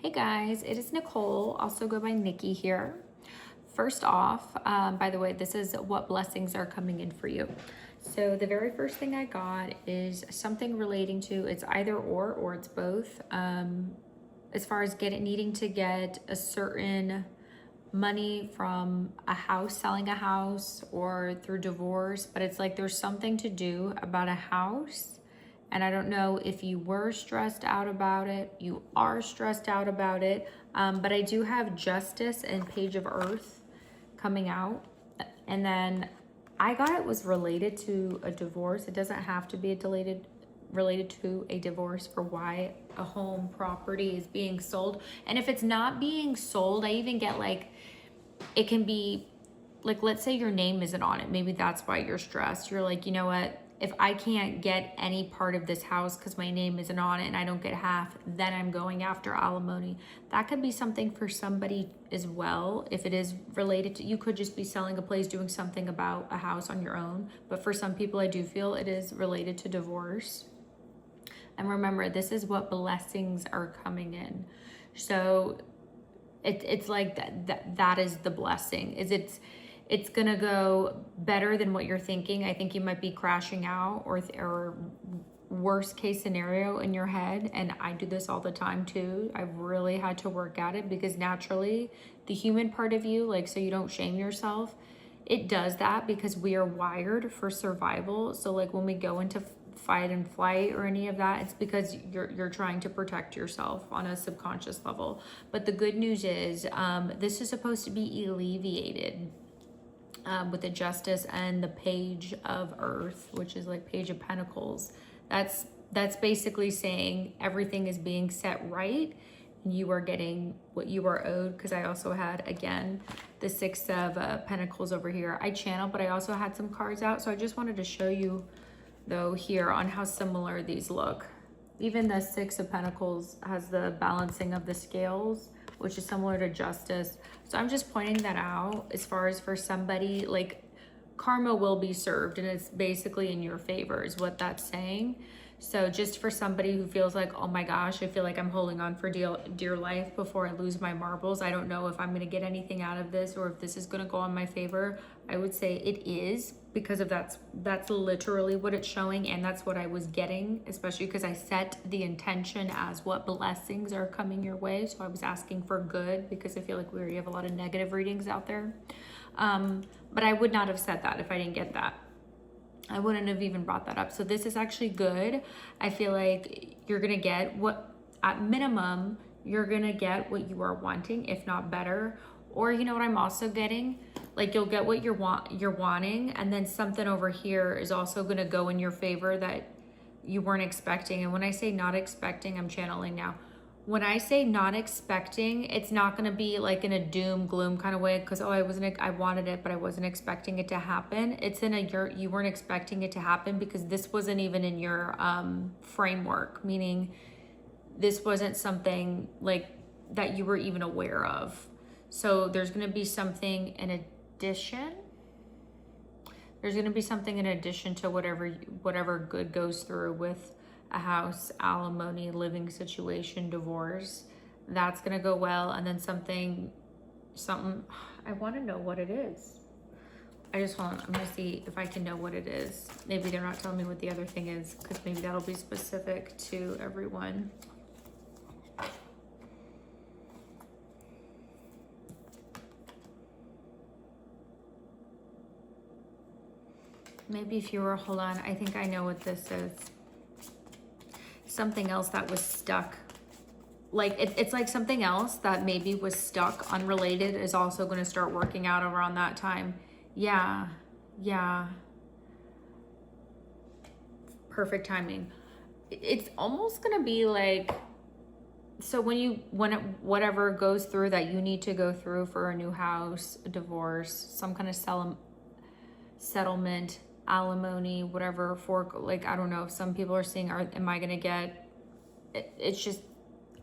Hey guys, it is Nicole, also go by Nikki here. First off, by the way, this is what blessings are coming in for you. So the very first thing I got is something relating to it's either or it's both. As far as needing to get a certain money from a house, selling a house, or through divorce, but it's like there's something to do about a house. And I don't know if you were stressed out about it, you are stressed out about it, but I do have Justice and Page of Earth coming out. And then I got it was related to a divorce. It doesn't have to be related to a divorce for why a home property is being sold. And if it's not being sold, I even get like, it can be like, let's say your name isn't on it. Maybe that's why you're stressed. You're like, you know what? If I can't get any part of this house because my name isn't on it and I don't get half, then I'm going after alimony. That could be something for somebody as well. If it is related to, you could just be selling a place, doing something about a house on your own. But for some people, I do feel it is related to divorce. And remember, this is what blessings are coming in. So it's like that is the blessing. It's gonna go better than what you're thinking. I think you might be crashing out or worst case scenario in your head. And I do this all the time too. I've really had to work at it because naturally the human part of you, like, so you don't shame yourself, it does that because we are wired for survival. So like when we go into fight and flight or any of that, it's because you're trying to protect yourself on a subconscious level. But the good news is this is supposed to be alleviated with the Justice and the Page of Earth, which is like Page of Pentacles. That's basically saying everything is being set right and you are getting what you are owed. Because I also had, again, the Six of Pentacles over here. I channeled, but I also had some cards out. So I just wanted to show you, though, here on how similar these look. Even the Six of Pentacles has the balancing of the scales, which is similar to Justice. So I'm just pointing that out as far as for somebody, like, karma will be served and it's basically in your favor is what that's saying. So just for somebody who feels like, oh my gosh, I feel like I'm holding on for dear life before I lose my marbles. I don't know if I'm gonna get anything out of this or if this is gonna go on my favor. I would say it is, because of that's literally what it's showing, and that's what I was getting, especially because I set the intention as what blessings are coming your way. So I was asking for good because I feel like we already have a lot of negative readings out there. But I would not have said that if I didn't get that. I wouldn't have even brought that up. So this is actually good. I feel like you're gonna get what, at minimum, you're gonna get what you are wanting, if not better. Or you know what I'm also getting? Like you'll get what you're wanting, and then something over here is also gonna go in your favor that you weren't expecting. And when I say not expecting, I'm channeling now. When I say not expecting, it's not gonna be like in a doom gloom kind of way because, oh, I wanted it, but I wasn't expecting it to happen. It's in you weren't expecting it to happen because this wasn't even in your framework, meaning this wasn't something like that you were even aware of. So there's gonna be something in addition. There's gonna be something in addition to whatever good goes through with a house, alimony, living situation, divorce. That's gonna go well. And then something, I wanna know what it is. I'm gonna see if I can know what it is. Maybe they're not telling me what the other thing is because maybe that'll be specific to everyone. Maybe if you were, hold on, I think I know what this is. Something else that was stuck. Like it's like something else that maybe was stuck, unrelated, is also going to start working out around that time. Yeah. Perfect timing. It's almost going to be like, so whatever goes through that you need to go through for a new house, a divorce, some kind of settlement, alimony, whatever, like, I don't know if some people are seeing, am I gonna get it?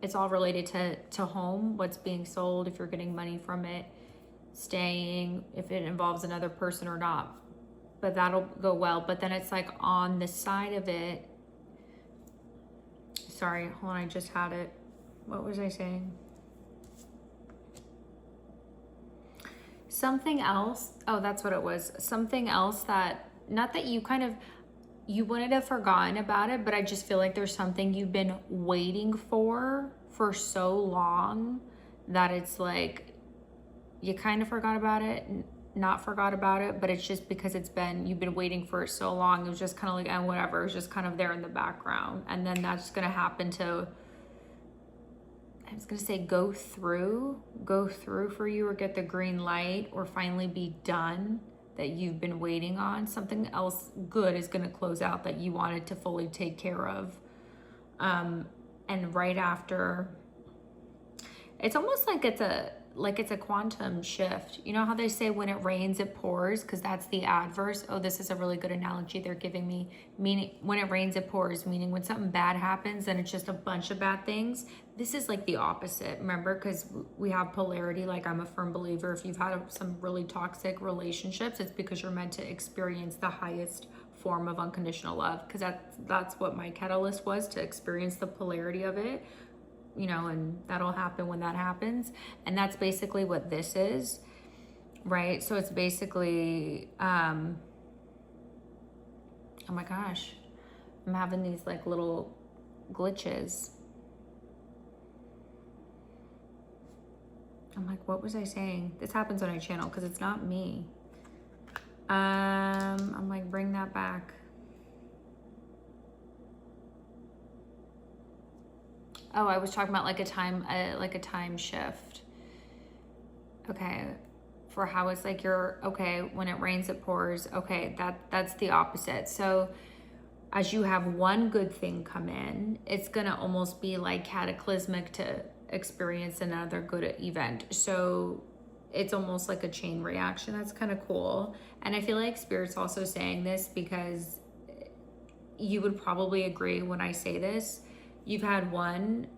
It's all related to home, what's being sold, if you're getting money from it, staying, if it involves another person or not, but that'll go well. But then it's like on the side of it, sorry, hold on, I just had it. What was I saying? something else. Oh, that's what it was. Something else that, not that you kind of, you wouldn't have forgotten about it, but I just feel like there's something you've been waiting for so long that it's like you kind of forgot about it, not forgot about it, but it's just because you've been waiting for it so long. It was just kind of like, and whatever, it was just kind of there in the background. And then that's going to happen to, I was going to say go through for you, or get the green light, or finally be done, that you've been waiting on. Something else good is going to close out that you wanted to fully take care of. And right after, it's almost like it's a quantum shift. You know how they say when it rains, it pours, because that's the adverse. Oh, this is a really good analogy they're giving me. Meaning when it rains, it pours, meaning when something bad happens, then it's just a bunch of bad things. This is like the opposite, remember, because we have polarity. Like, I'm a firm believer, if you've had some really toxic relationships, it's because you're meant to experience the highest form of unconditional love, because that's what my catalyst was, to experience the polarity of it. You know, and that'll happen when that happens. And that's basically what this is, right? So it's basically, oh my gosh, I'm having these like little glitches. I'm like, what was I saying? This happens on my channel because it's not me. I'm like, bring that back. Oh, I was talking about like a time shift. Okay, for how it's like okay, when it rains, it pours. Okay, that's the opposite. So as you have one good thing come in, it's gonna almost be like cataclysmic to experience another good event. So it's almost like a chain reaction. That's kind of cool. And I feel like Spirit's also saying this because you would probably agree when I say this. You've had one,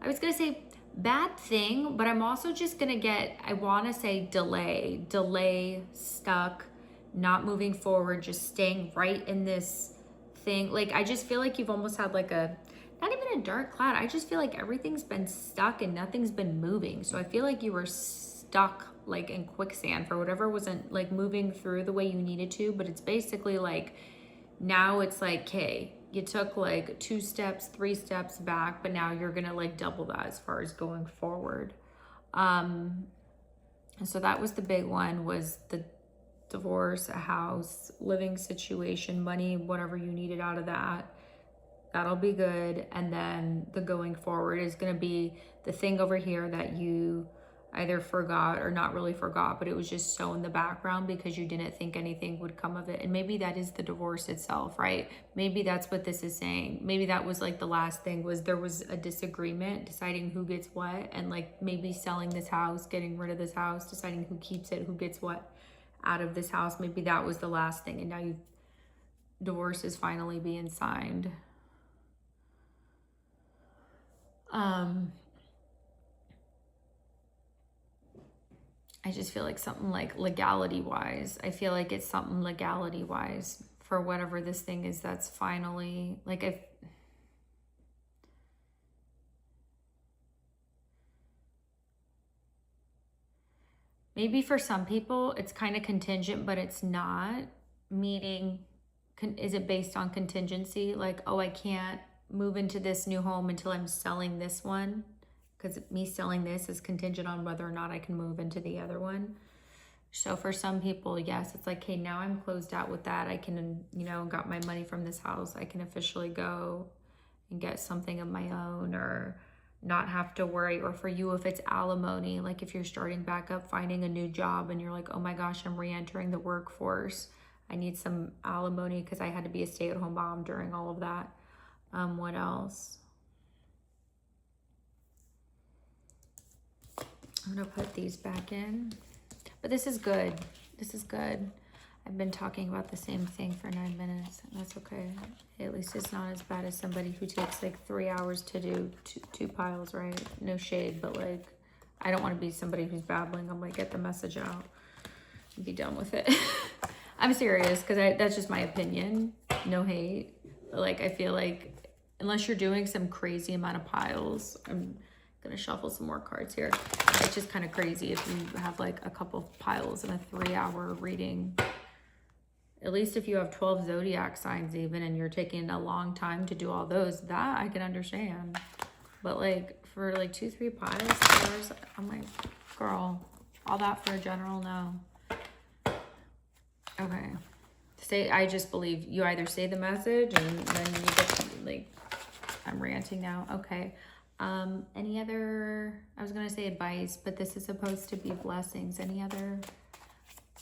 I was gonna say bad thing, but I'm also just gonna I wanna say delay, stuck, not moving forward, just staying right in this thing. Like, I just feel like you've almost had like not even a dark cloud. I just feel like everything's been stuck and nothing's been moving. So I feel like you were stuck like in quicksand for whatever wasn't like moving through the way you needed to. But it's basically like, now it's like, okay, you took like 2 steps, 3 steps back, but now you're gonna like double that as far as going forward. And so that was the big one, was the divorce, a house, living situation, money, whatever you needed out of that. That'll be good. And then the going forward is going to be the thing over here that you either forgot or not really forgot, but it was just so in the background because you didn't think anything would come of it. And maybe that is the divorce itself, right? Maybe that's what this is saying. Maybe that was like the last thing, was there was a disagreement, deciding who gets what, and like maybe selling this house, getting rid of this house, deciding who keeps it, who gets what out of this house. Maybe that was the last thing. And now divorce is finally being signed. I just feel like something like legality wise. I feel like it's something legality wise for whatever this thing is that's finally like, if maybe for some people it's kind of contingent, but it's not. Meaning, is it based on contingency? Like, oh, I can't move into this new home until I'm selling this one, because me selling this is contingent on whether or not I can move into the other one. So for some people, yes, it's like, hey, now I'm closed out with that. I can, got my money from this house. I can officially go and get something of my own, or not have to worry. Or for you, if it's alimony, like if you're starting back up, finding a new job, and you're like, oh my gosh, I'm re-entering the workforce. I need some alimony because I had to be a stay-at-home mom during all of that. What else? I'm gonna put these back in, but this is good. This is good. I've been talking about the same thing for 9 minutes, and that's okay. At least it's not as bad as somebody who takes like 3 hours to do two piles, right? No shade, but like, I don't want to be somebody who's babbling. I'm like, get the message out and be done with it. I'm serious, because that's just my opinion. No hate. But like, I feel like unless you're doing some crazy amount of piles, Gonna shuffle some more cards here. It's just kind of crazy if you have like a couple of piles in a 3-hour reading. At least if you have 12 zodiac signs even and you're taking a long time to do all those, that I can understand. But like for like 2-3 piles, I'm like, girl, all that for a general? No. Okay. I just believe you either say the message and then you get like, I'm ranting now. Okay. Any other, I was going to say advice, but this is supposed to be blessings. Any other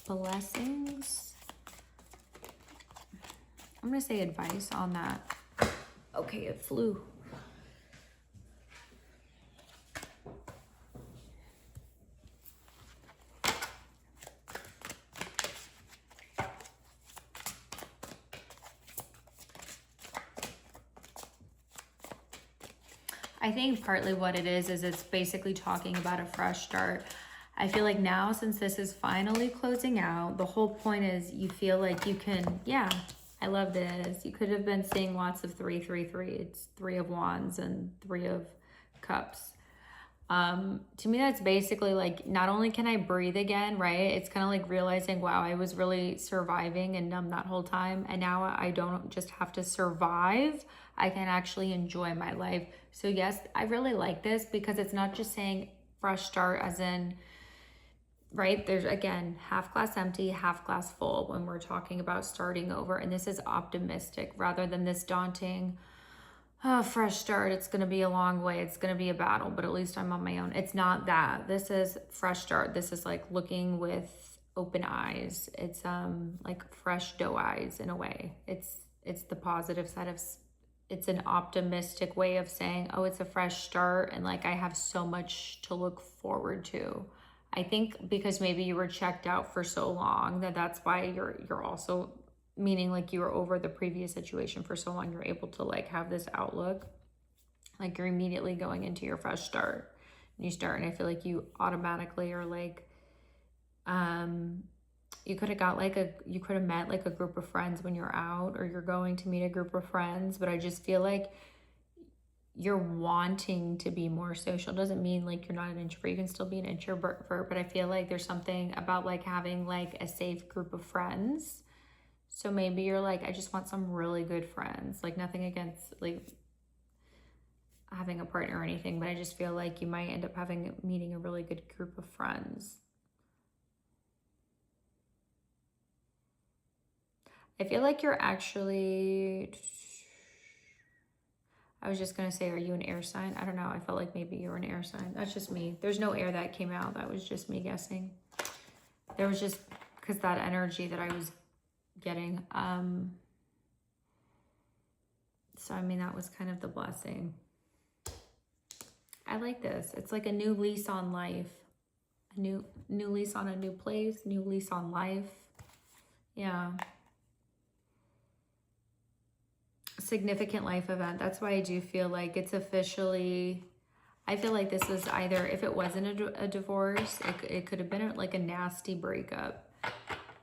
blessings? I'm going to say advice on that. Okay, it flew. I think partly what it is it's basically talking about a fresh start. I feel like now, since this is finally closing out, the whole point is you feel like you can, yeah, I love this. You could have been seeing lots of 3, 3, 3. It's 3 of Wands and 3 of Cups. To me, that's basically like, not only can I breathe again, right? It's kind of like realizing, wow, I was really surviving and numb that whole time. And now I don't just have to survive. I can actually enjoy my life. So yes, I really like this because it's not just saying fresh start as in, right? There's again, half glass empty, half glass full when we're talking about starting over. And this is optimistic rather than this daunting, oh, fresh start. It's going to be a long way. It's going to be a battle, but at least I'm on my own. It's not that. This is fresh start. This is like looking with open eyes. It's like fresh doe eyes in a way. It's the positive side of, it's an optimistic way of saying, oh, it's a fresh start. And like, I have so much to look forward to. I think because maybe you were checked out for so long that's why you're also, meaning like you were over the previous situation for so long, you're able to like have this outlook, like you're immediately going into your fresh start. And you start, and I feel like you automatically are like, you could have got like you could have met like a group of friends when you're out, or you're going to meet a group of friends, but I just feel like you're wanting to be more social. Doesn't mean like you're not an introvert. You can still be an introvert, but I feel like there's something about like having like a safe group of friends. So maybe you're like, I just want some really good friends. Like nothing against like having a partner or anything, but I just feel like you might end up meeting a really good group of friends. I feel like you're actually, I was just going to say, are you an air sign? I don't know. I felt like maybe you were an air sign. That's just me. There's no air that came out. That was just me guessing. There was just, because that energy that I was getting. So, I mean, that was kind of the blessing. I like this. It's like a new lease on life. A new lease on a new place. New lease on life. Yeah. Significant life event. That's why I do feel like it's officially, I feel like this was either, if it wasn't a divorce, it could have been like a nasty breakup.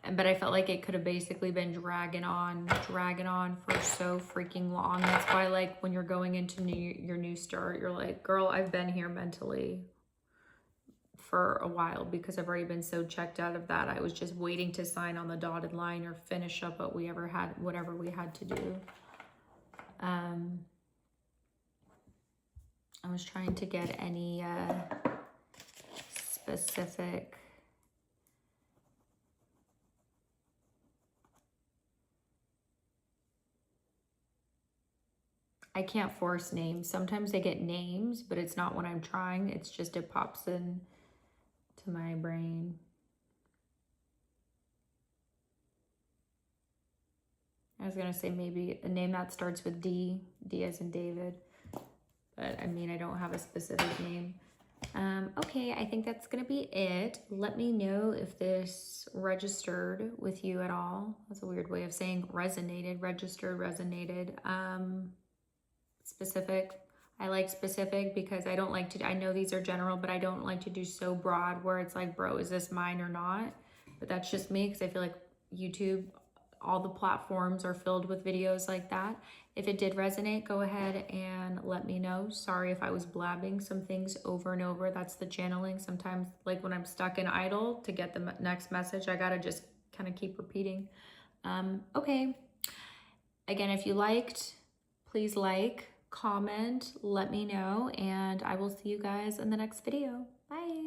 But I felt like it could have basically been dragging on for so freaking long. That's why like when you're going into your new start, you're like, girl, I've been here mentally for a while because I've already been so checked out of that. I was just waiting to sign on the dotted line or finish up whatever we had to do. I was trying to get any specific. I can't force names. Sometimes I get names, but it's not when I'm trying. It's just it pops in to my brain. I was going to say maybe a name that starts with D. D as in David. But I mean, I don't have a specific name. Okay, I think that's going to be it. Let me know if this registered with you at all. That's a weird way of saying resonated. Registered, resonated. Specific. I like specific because I don't like to, I know these are general, but I don't like to do so broad where it's like, bro, is this mine or not? But that's just me because I feel like YouTube, all the platforms are filled with videos like that. If it did resonate, go ahead and let me know. Sorry if I was blabbing some things over and over. That's the channeling. Sometimes, like when I'm stuck in idle, to get the next message, I gotta just kind of keep repeating. Okay. Again, if you liked, please like, comment, let me know, and I will see you guys in the next video. Bye.